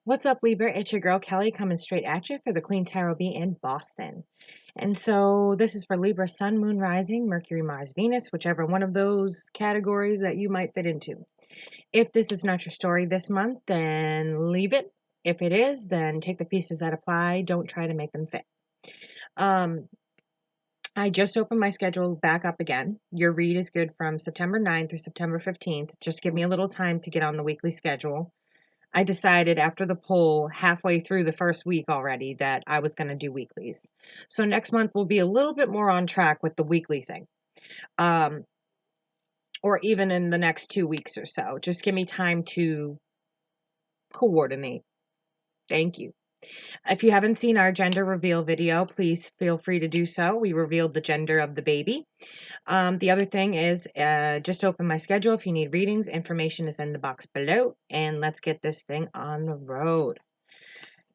What's up, Libra? It's your girl Kelly coming straight at you for the Queen Tarot Bee in Boston. And so this is for Libra, Sun, Moon, Rising, Mercury, Mars, Venus, whichever one of those categories that you might fit into. If this is not your story this month, then leave it. If it is, then take the pieces that apply. Don't try to make them fit. I just opened my schedule back up again. Your read is good from September 9th through September 15th. Just give me a little time to get on the weekly schedule. I decided after the poll halfway through the first week already that I was going to do weeklies. So next month we'll be a little bit more on track with the weekly thing. Or even in the next 2 weeks or so. Just give me time to coordinate. Thank you. If you haven't seen our gender reveal video, please feel free to do so. We revealed the gender of the baby. The other thing is just open my schedule. If you need readings, information is in the box below. And let's get this thing on the road.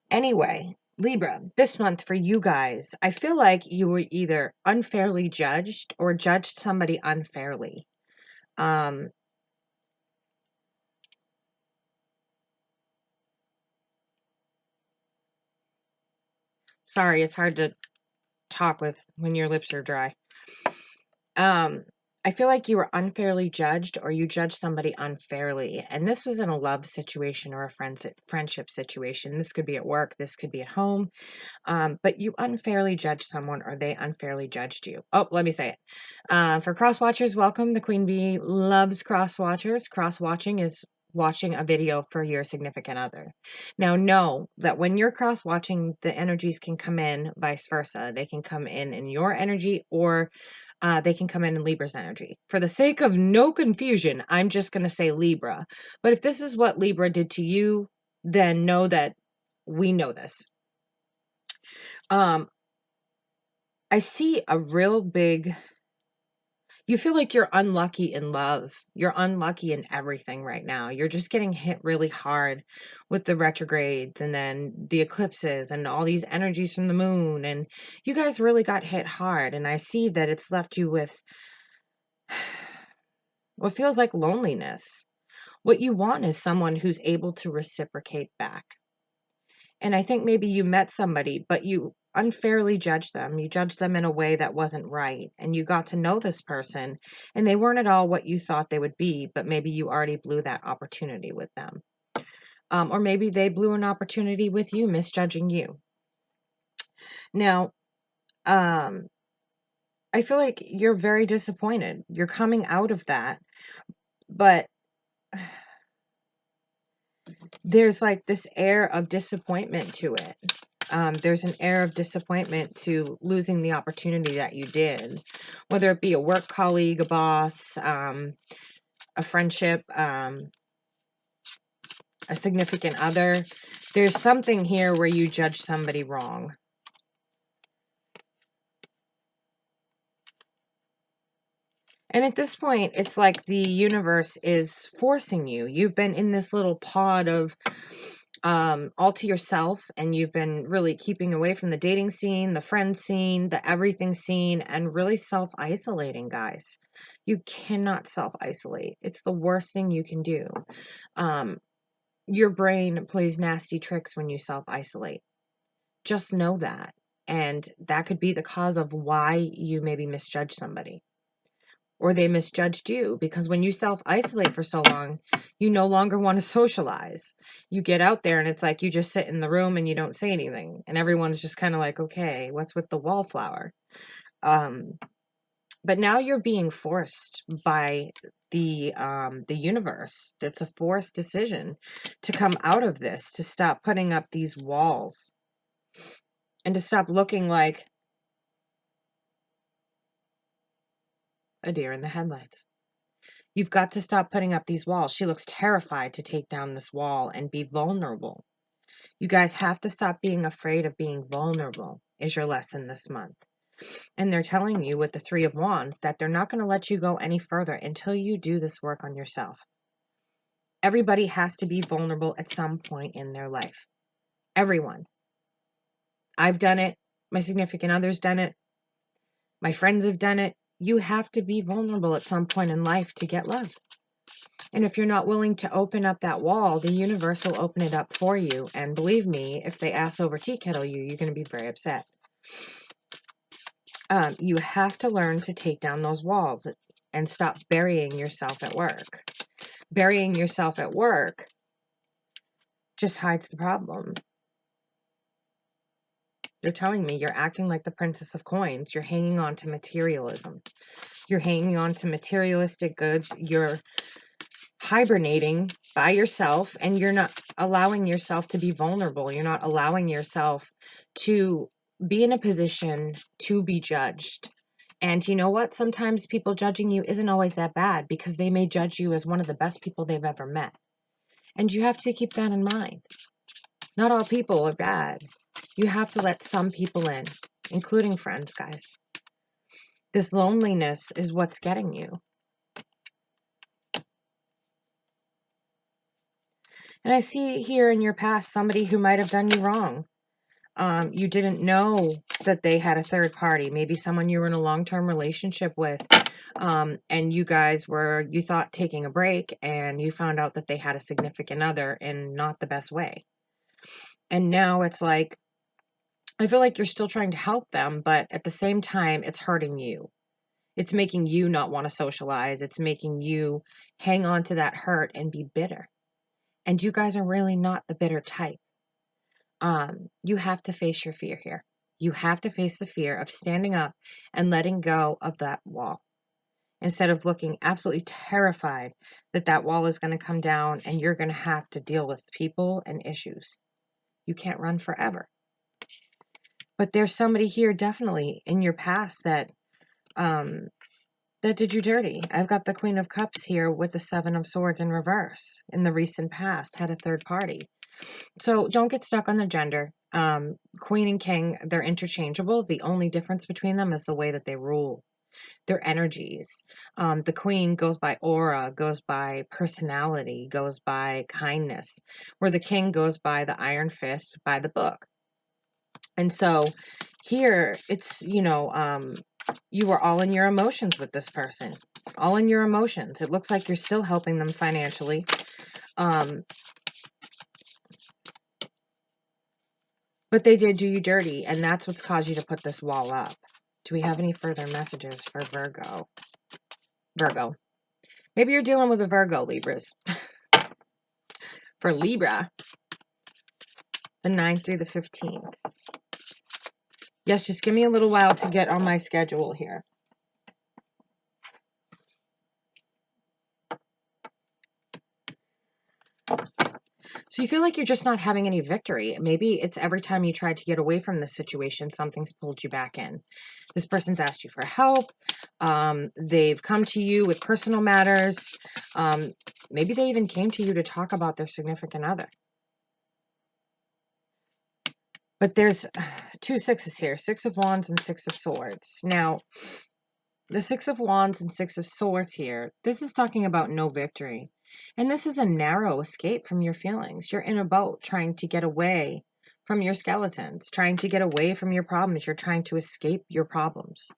Anyway, Libra, this month for you guys, I feel like you were either unfairly judged or judged somebody unfairly. Sorry, it's hard to talk with when your lips are dry. I feel like you were unfairly judged or you judged somebody unfairly. And this was in a love situation or a friendship situation. This could be at work. This could be at home. But you unfairly judged someone or they unfairly judged you. Oh, let me say it. For cross watchers, welcome. The Queen Bee loves cross watchers. Cross watching is watching a video for your significant other. Now, know that when you're cross watching, the energies can come in vice versa. They can come in your energy or they can come in Libra's energy. For the sake of no confusion, I'm just going to say Libra. But if this is what Libra did to you, then know that we know this. I see a real big, you feel like you're unlucky in love. You're unlucky in everything right now. You're just getting hit really hard with the retrogrades and then the eclipses and all these energies from the moon. And you guys really got hit hard. And I see that it's left you with what feels like loneliness. What you want is someone who's able to reciprocate back. And I think maybe you met somebody, but you unfairly judged them. You judged them in a way that wasn't right. And you got to know this person, and they weren't at all what you thought they would be, but maybe you already blew that opportunity with them. Or maybe they blew an opportunity with you, misjudging you. Now, I feel like you're very disappointed. You're coming out of that, but there's like this air of disappointment to it. There's an air of disappointment to losing the opportunity that you did, whether it be a work colleague, a boss, a friendship, a significant other. There's something here where you judge somebody wrong. And at this point, it's like the universe is forcing you. You've been in this little pod of all to yourself, and you've been really keeping away from the dating scene, the friend scene, the everything scene, and really self-isolating, guys. You cannot self-isolate. It's the worst thing you can do. Your brain plays nasty tricks when you self-isolate. Just know that. And that could be the cause of why you maybe misjudge somebody. Or they misjudged you, because when you self-isolate for so long, you no longer want to socialize. You get out there and it's like you just sit in the room and you don't say anything. And everyone's just kind of like, okay, what's with the wallflower? But now you're being forced by the universe. It's a forced decision to come out of this, to stop putting up these walls and to stop looking like a deer in the headlights. You've got to stop putting up these walls. She looks terrified to take down this wall and be vulnerable. You guys have to stop being afraid of being vulnerable, is your lesson this month. And they're telling you with the Three of Wands that they're not going to let you go any further until you do this work on yourself. Everybody has to be vulnerable at some point in their life. Everyone. I've done it. My significant other's done it. My friends have done it. You have to be vulnerable at some point in life to get love. And if you're not willing to open up that wall, the universe will open it up for you. And believe me, if they ass over tea kettle you, you're going to be very upset. You have to learn to take down those walls and stop burying yourself at work. Burying yourself at work just hides the problem. They're telling me you're acting like the Princess of Coins. You're hanging on to materialism. You're hanging on to materialistic goods. You're hibernating by yourself, and you're not allowing yourself to be vulnerable. You're not allowing yourself to be in a position to be judged. And you know what? Sometimes people judging you isn't always that bad, because they may judge you as one of the best people they've ever met. And you have to keep that in mind. Not all people are bad. You have to let some people in, including friends, guys. This loneliness is what's getting you. And I see here in your past somebody who might have done you wrong. You didn't know that they had a third party, maybe someone you were in a long-term relationship with, and you guys you thought taking a break, and you found out that they had a significant other in not the best way. And now it's like, I feel like you're still trying to help them, but at the same time, it's hurting you. It's making you not want to socialize. It's making you hang on to that hurt and be bitter. And you guys are really not the bitter type. You have to face your fear here. You have to face the fear of standing up and letting go of that wall, instead of looking absolutely terrified that that wall is going to come down and you're going to have to deal with people and issues. You can't run forever. But there's somebody here definitely in your past that did you dirty. I've got the Queen of Cups here with the Seven of Swords in reverse. In the recent past, had a third party. So don't get stuck on the gender. Queen and King, they're interchangeable. The only difference between them is the way that they rule, their energies. The Queen goes by aura, goes by personality, goes by kindness, where the King goes by the iron fist, by the book. And so here it's, you were all in your emotions with this person, all in your emotions. It looks like you're still helping them financially. But they did do you dirty, and that's what's caused you to put this wall up. Do we have any further messages for Virgo? Virgo. Maybe you're dealing with a Virgo, Libras. For Libra, the 9th through the 15th. Yes, just give me a little while to get on my schedule here. So you feel like you're just not having any victory. Maybe it's every time you try to get away from this situation, something's pulled you back in. This person's asked you for help. They've come to you with personal matters. Maybe they even came to you to talk about their significant other. But there's 2 sixes here, 6 of Wands and 6 of Swords. Now, the 6 of Wands and 6 of Swords here, this is talking about no victory. And this is a narrow escape from your feelings. You're in a boat trying to get away from your skeletons, trying to get away from your problems. You're trying to escape your problems.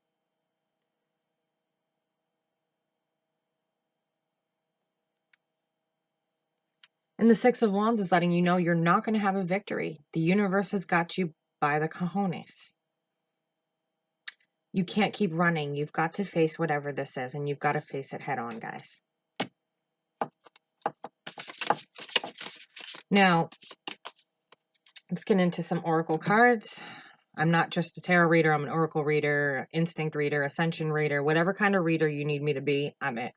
And the 6 of Wands is letting you know you're not going to have a victory. The universe has got you by the cojones. You can't keep running. You've got to face whatever this is, and you've got to face it head on, guys. Now, let's get into some oracle cards. I'm not just a tarot reader. I'm an oracle reader, instinct reader, ascension reader, whatever kind of reader you need me to be, I'm it.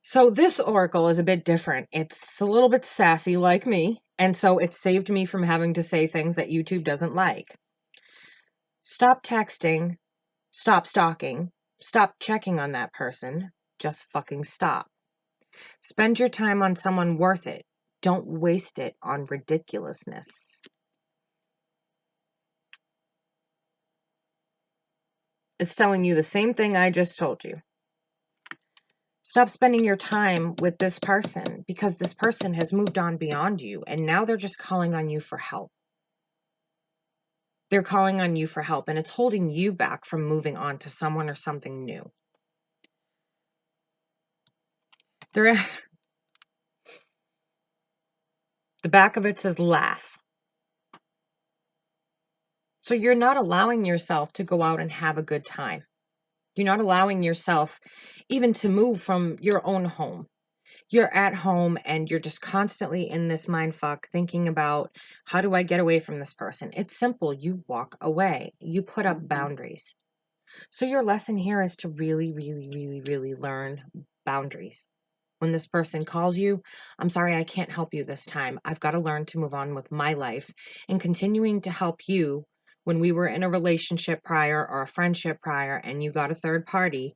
So this oracle is a bit different. It's a little bit sassy like me, and so it saved me from having to say things that YouTube doesn't like. Stop texting. Stop stalking. Stop checking on that person. Just fucking stop. Spend your time on someone worth it. Don't waste it on ridiculousness. It's telling you the same thing I just told you. Stop spending your time with this person, because this person has moved on beyond you, and now they're just calling on you for help. They're calling on you for help, and it's holding you back from moving on to someone or something new. The back of it says laugh. So you're not allowing yourself to go out and have a good time. You're not allowing yourself even to move from your own home. You're at home and you're just constantly in this mind fuck thinking about, how do I get away from this person? It's simple. You walk away. You put up boundaries. So your lesson here is to really, really, really, really learn boundaries. When this person calls you, I'm sorry, I can't help you this time. I've got to learn to move on with my life, and continuing to help you when we were in a relationship prior or a friendship prior and you got a third party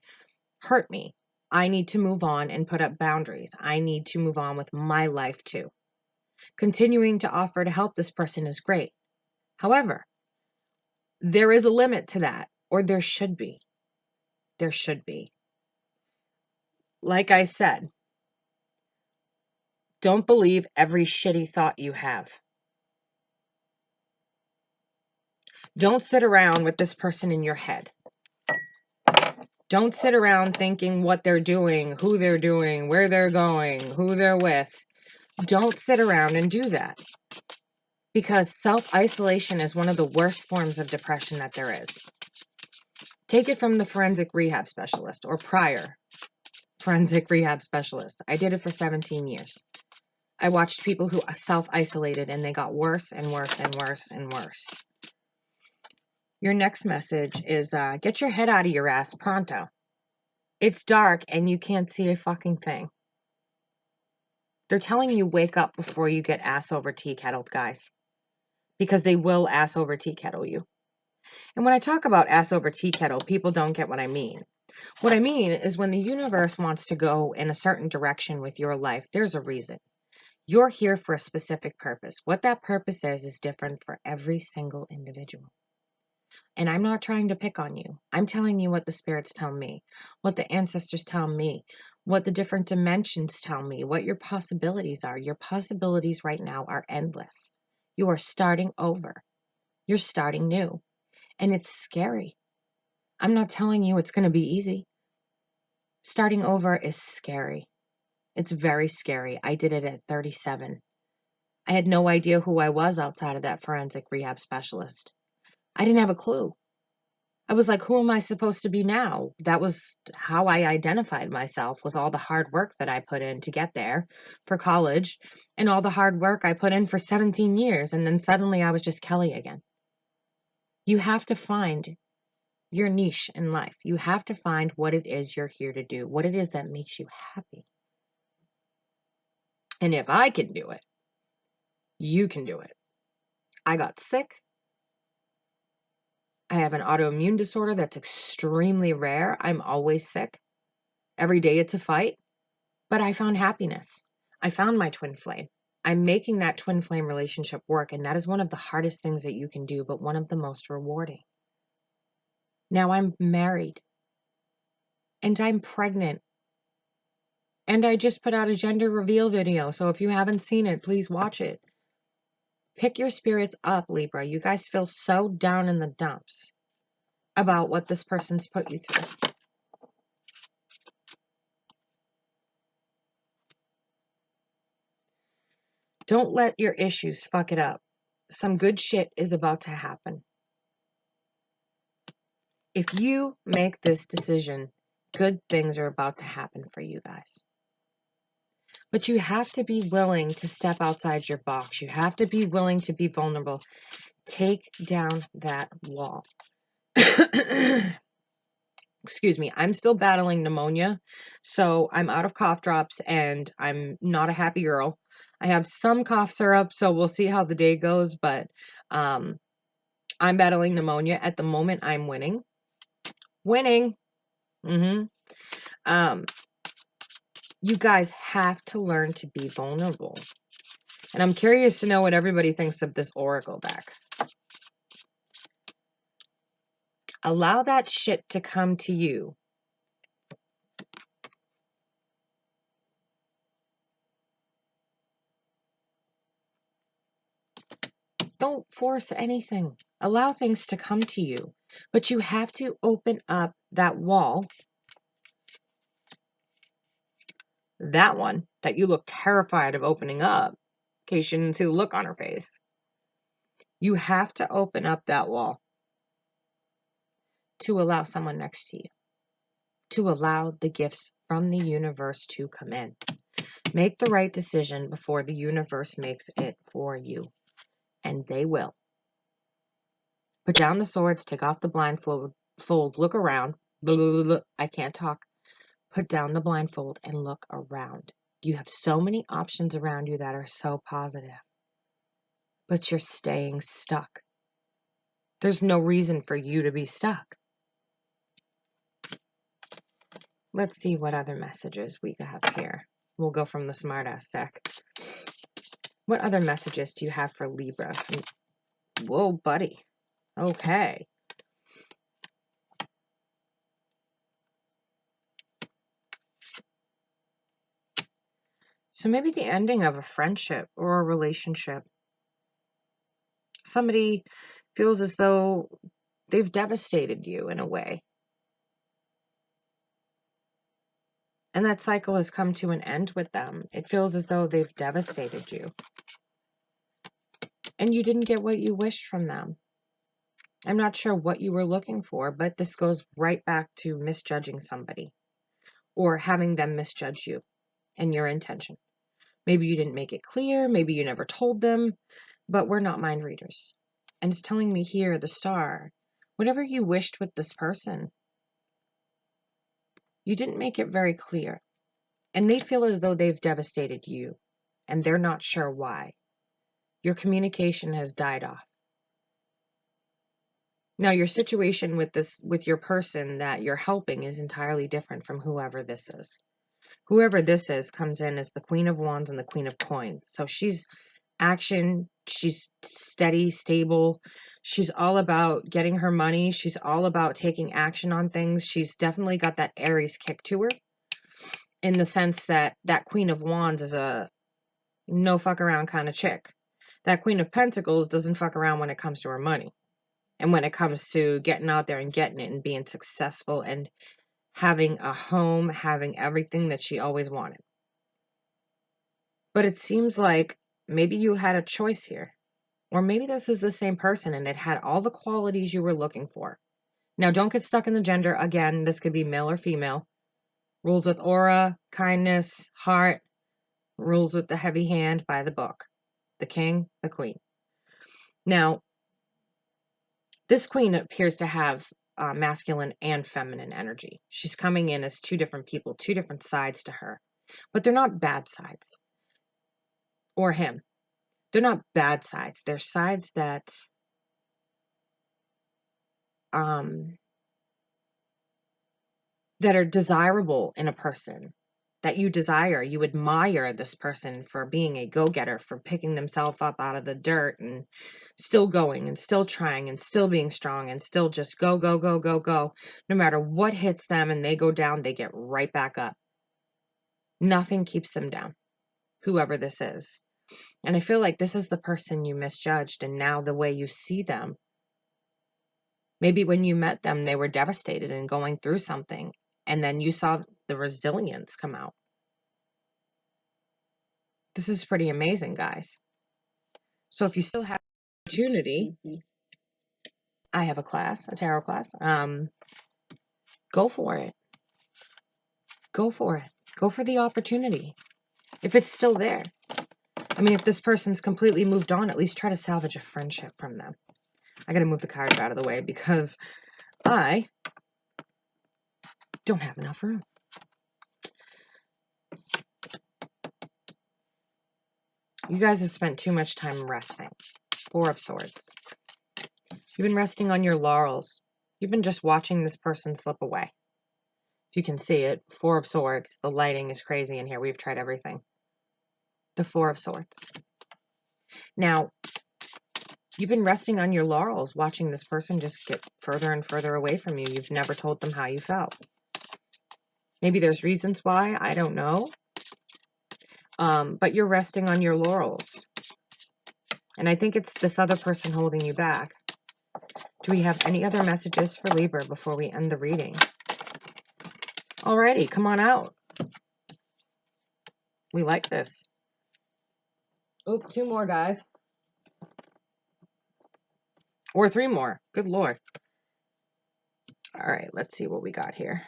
hurt me. I need to move on and put up boundaries. I need to move on with my life too. Continuing to offer to help this person is great. However, there is a limit to that, or there should be. There should be. Like I said, don't believe every shitty thought you have. Don't sit around with this person in your head. Don't sit around thinking what they're doing, who they're doing, where they're going, who they're with. Don't sit around and do that. Because self-isolation is one of the worst forms of depression that there is. Take it from the forensic rehab specialist or prior forensic rehab specialist. I did it for 17 years. I watched people who self-isolated and they got worse and worse and worse and worse. Your next message is get your head out of your ass pronto. It's dark and you can't see a fucking thing. They're telling you wake up before you get ass over tea kettled, guys. Because they will ass over tea kettle you. And when I talk about ass over tea kettle, people don't get what I mean. What I mean is when the universe wants to go in a certain direction with your life, there's a reason. You're here for a specific purpose. What that purpose is different for every single individual. And I'm not trying to pick on you. I'm telling you what the spirits tell me, what the ancestors tell me, what the different dimensions tell me, what your possibilities are. Your possibilities right now are endless. You are starting over. You're starting new. And it's scary. I'm not telling you it's going to be easy. Starting over is scary. It's very scary. I did it at 37. I had no idea who I was outside of that forensic rehab specialist. I didn't have a clue. I was like, who am I supposed to be now? That was how I identified myself, was all the hard work that I put in to get there for college and all the hard work I put in for 17 years. And then suddenly I was just Keli again. You have to find your niche in life. You have to find what it is you're here to do, what it is that makes you happy. And if I can do it, you can do it. I got sick. I have an autoimmune disorder that's extremely rare. I'm always sick. Every day it's a fight. But I found happiness. I found my twin flame. I'm making that twin flame relationship work, and that is one of the hardest things that you can do, but one of the most rewarding. Now I'm married. And I'm pregnant. And I just put out a gender reveal video, so if you haven't seen it, please watch it. Pick your spirits up, Libra. You guys feel so down in the dumps about what this person's put you through. Don't let your issues fuck it up. Some good shit is about to happen. If you make this decision, good things are about to happen for you guys. But you have to be willing to step outside your box. You have to be willing to be vulnerable. Take down that wall. Excuse me, I'm still battling pneumonia, so I'm out of cough drops and I'm not a happy girl. I have some cough syrup, so we'll see how the day goes, but I'm battling pneumonia. At the moment, I'm winning. Winning. You guys have to learn to be vulnerable. And I'm curious to know what everybody thinks of this oracle deck. Allow that shit to come to you. Don't force anything. Allow things to come to you. But you have to open up that wall That one that you look terrified of opening up, in case you didn't see the look on her face. You have to open up that wall to allow someone next to you, to allow the gifts from the universe to come in. Make the right decision before the universe makes it for you. And they will. Put down the swords, take off the blindfold, look around. Blah, blah, blah, blah. I can't talk. Put down the blindfold and look around. You have so many options around you that are so positive. But you're staying stuck. There's no reason for you to be stuck. Let's see what other messages we have here. We'll go from the smartass deck. What other messages do you have for Libra? Whoa, buddy. Okay. So maybe the ending of a friendship or a relationship. Somebody feels as though they've devastated you in a way. And that cycle has come to an end with them. It feels as though they've devastated you. And you didn't get what you wished from them. I'm not sure what you were looking for, but this goes right back to misjudging somebody or having them misjudge you and your intention. Maybe you didn't make it clear. Maybe you never told them, but we're not mind readers. And it's telling me here, the star, whatever you wished with this person, you didn't make it very clear. And they feel as though they've devastated you and they're not sure why. Your communication has died off. Now, your situation with your person that you're helping is entirely different from whoever this is. Whoever this is comes in as the Queen of Wands and the Queen of Coins. So she's action, she's steady, stable. She's all about getting her money. She's all about taking action on things. She's definitely got that Aries kick to her in the sense that that Queen of Wands is a no fuck around kind of chick. That Queen of Pentacles doesn't fuck around when it comes to her money. And when it comes to getting out there and getting it and being successful and having a home, having everything that she always wanted. But it seems like maybe you had a choice here. Or maybe this is the same person and it had all the qualities you were looking for. Now, don't get stuck in the gender. Again, this could be male or female. Rules with aura, kindness, heart. Rules with the heavy hand by the book. The king, the queen. Now, this queen appears to have masculine and feminine energy. She's coming in as two different people, two different sides to her. But they're not bad sides. Or him. They're not bad sides. They're sides that that are desirable in a person, that you desire. You admire this person for being a go-getter, for picking themselves up out of the dirt and still going and still trying and still being strong and still just go, go, go, go, go. No matter what hits them and they go down, they get right back up. Nothing keeps them down, whoever this is. And I feel like this is the person you misjudged, and now the way you see them, maybe when you met them, they were devastated and going through something, and then you saw the resilience come out. This is pretty amazing, guys. So if you still have opportunity, I have a class, a tarot class. Go for it. Go for it. Go for the opportunity. If it's still there. I mean, if this person's completely moved on, at least try to salvage a friendship from them. I got to move the cards out of the way because I don't have enough room. You guys have spent too much time resting. Four of Swords. You've been resting on your laurels. You've been just watching this person slip away. If you can see it, Four of Swords. The lighting is crazy in here. We've tried everything. The Four of Swords. Now, you've been resting on your laurels, watching this person just get further and further away from you. You've never told them how you felt. Maybe there's reasons why. I don't know. But you're resting on your laurels. And I think it's this other person holding you back. Do we have any other messages for Libra before we end the reading? Alrighty, come on out. We like this. Oh, 2 more, guys. Or 3 more. Good Lord. All right, let's see what we got here.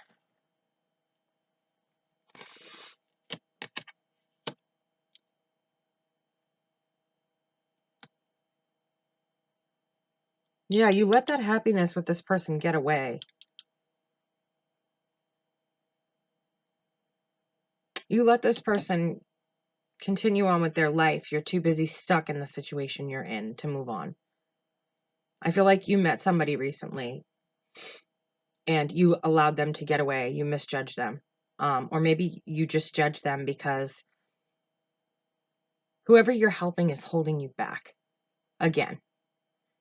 Yeah, you let that happiness with this person get away. You let this person continue on with their life. You're too busy stuck in the situation you're in to move on. I feel like you met somebody recently and you allowed them to get away. You misjudged them. Or maybe you just judge them because whoever you're helping is holding you back. Again,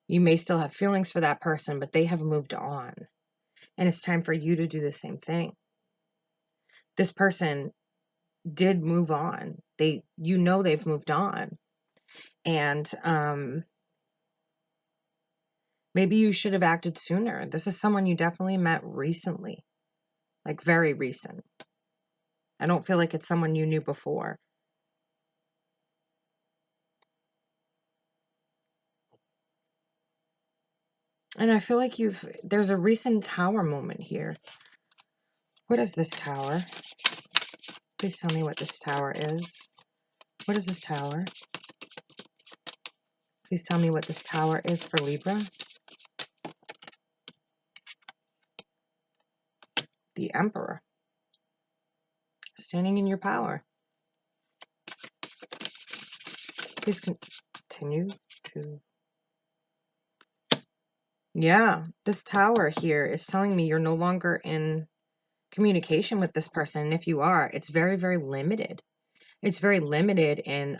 you may still have feelings for that person, but they have moved on. And it's time for you to do the same thing. This person did move on. They've moved on. And maybe you should have acted sooner. This is someone you definitely met recently. Like very recent. I don't feel like it's someone you knew before. And I feel like there's a recent tower moment here. What is this tower? Please tell me what this tower is. What is this tower? Please tell me what this tower is for Libra. The Emperor. Standing in your power. Please continue to... Yeah, this tower here is telling me you're no longer in communication with this person. And if you are, it's very, very limited. It's very limited in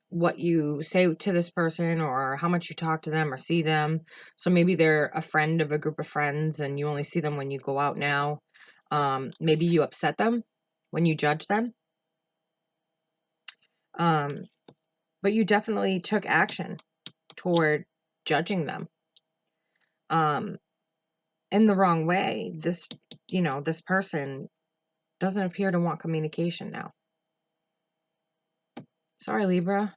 what you say to this person or how much you talk to them or see them. So maybe they're a friend of a group of friends and you only see them when you go out now. Maybe you upset them when you judge them. But you definitely took action toward judging them in the wrong way. This person doesn't appear to want communication now. Sorry, Libra.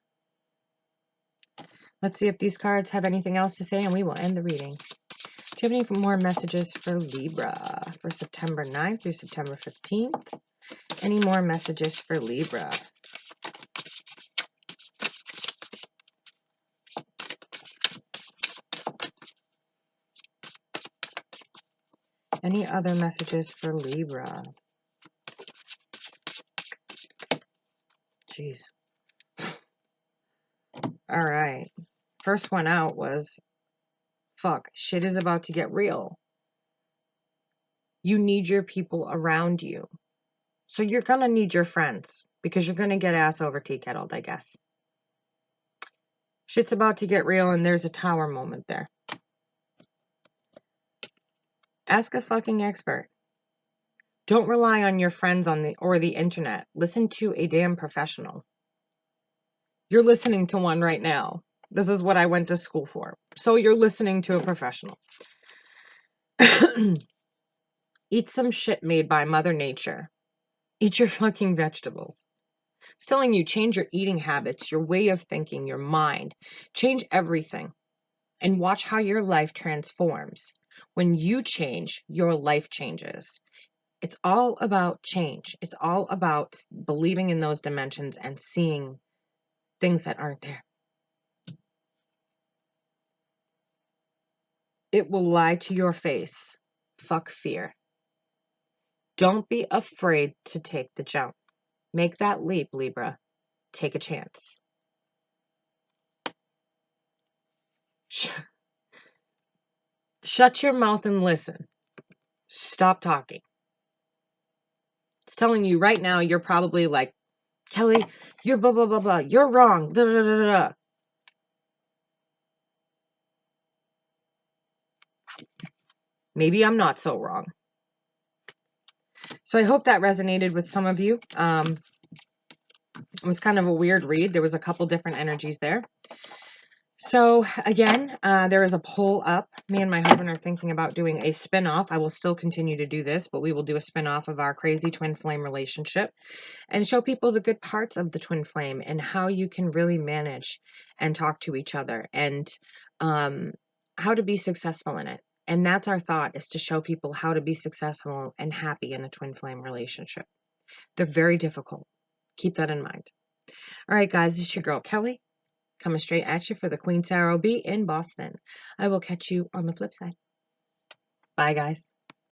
Let's see if these cards have anything else to say and we will end the reading. Do you have any more messages for Libra for September 9th through September 15th? Any more messages for Libra? Any other messages for Libra? Jeez. All right. First one out was, fuck, shit is about to get real. You need your people around you. So you're going to need your friends because you're going to get ass over tea kettled, I guess. Shit's about to get real and there's a tower moment there. Ask a fucking expert. Don't rely on your friends or the internet. Listen to a damn professional. You're listening to one right now. This is what I went to school for. So you're listening to a professional. Eat some shit made by Mother Nature. Eat your fucking vegetables. It's telling you, change your eating habits, your way of thinking, your mind. Change everything. And watch how your life transforms. When you change, your life changes. It's all about change. It's all about believing in those dimensions and seeing things that aren't there. It will lie to your face. Fuck fear. Don't be afraid to take the jump. Make that leap, Libra. Take a chance. Shut your mouth and listen. Stop talking. It's telling you right now, you're probably like, Kelly, you're blah, blah, blah, blah. You're wrong. Da, da, da, da, da. Maybe I'm not so wrong. So I hope that resonated with some of you. It was kind of a weird read. There was a couple different energies there. So again, there is a poll up. Me and my husband are thinking about doing a spin-off. I will still continue to do this, but we will do a spin-off of our crazy twin flame relationship and show people the good parts of the twin flame and how you can really manage and talk to each other, and um, how to be successful in it. And that's our thought, is to show people how to be successful and happy in a twin flame relationship. They're very difficult. Keep that in mind. All right, guys, it's your girl, Kelly, coming straight at you for the Queen Tarot B in Boston. I will catch you on the flip side. Bye, guys.